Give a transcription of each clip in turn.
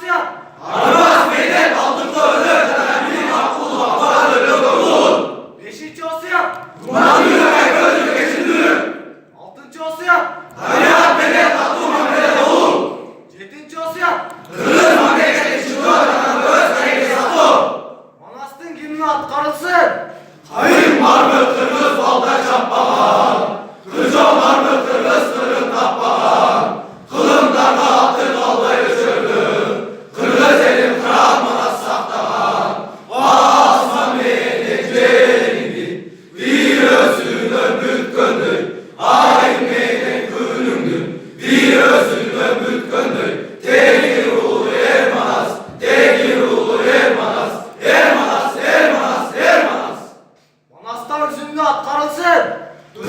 Osyan. Armas beyler aldıklı ölür. Bilim akulu hava ölür olur. 5. Osyan. Duman yürümek öldür geçindirir. 6. Osyan. Hayat beyler tatlı muhabbet olur. 7. Osyan. Kırılır muhabbet geçindirir. Öz kayıt satı. Manastın gününü at karılsın. Hayır var mı kırmızı balda çapağan? Kırcam var mı kırmızı kırın tapağan? Kılımdan attı kalbayı çördüm. Kırmızı elim kral manas saktahan. Asman beni celindi. Bir özün ömüt göndür. Ay meyden gülümdür. Bir özün ömüt göndür. Tegir ulu Ermanas. Tegir ulu Ermanas. Ermanas, Ermanas, Ermanas. Manastan üzümlü at karılsın.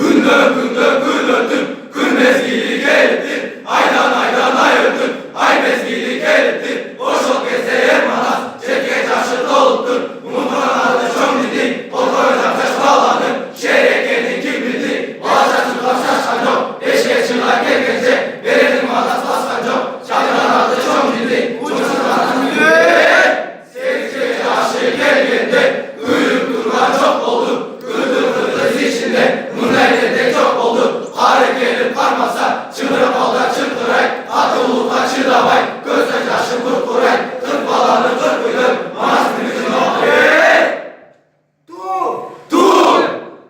Gün öttüm, gün mezgili geliptir. Aydan ayırttım, ay mezgili geliptir. Boşluk kese Ermanas, çetke taşı doluptur. Umutların adı çok ciddi, oturacak taş bağlanır. Şehrekenin kim bildi, boğaza çıkar şaşkanco. Eşke çınar gelgence, verelim manas baskanco. Şadıran adı çok ciddi, uçuşun adı Sevgili aşı gelgende, büyük durma çok oldu. Kız içinde, Nuray'da çok oldu. Ağrı gelip parmasa, çığırıp alda çırpıray. Atı uluta çırlavay, gözle yaşı kurkuray. Kırk balanı kırpıydım, manas bizim okey. Tuğ. Dur,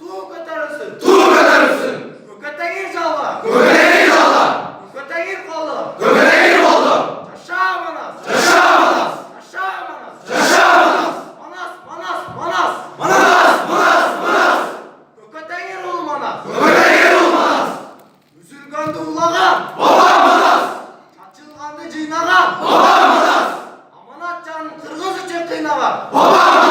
Tuğ katarısın. dur kadarısın. Gökete gir calla. Göbeğe gir Allah, Gökete gir kolu. göbeğe gir oldu. Aşağı manas. Yaşa manas, Aşağı manas. yaşa manas. Manas, manas, manas. Manas, manas, manas. Gökete gir ul manas. Göbeğe gir ol manas. Üzülganda ulağam. Baba manas, Açılganda cıynağam. baba manas, Amanat canın kırgız için kıynağam. baba manas.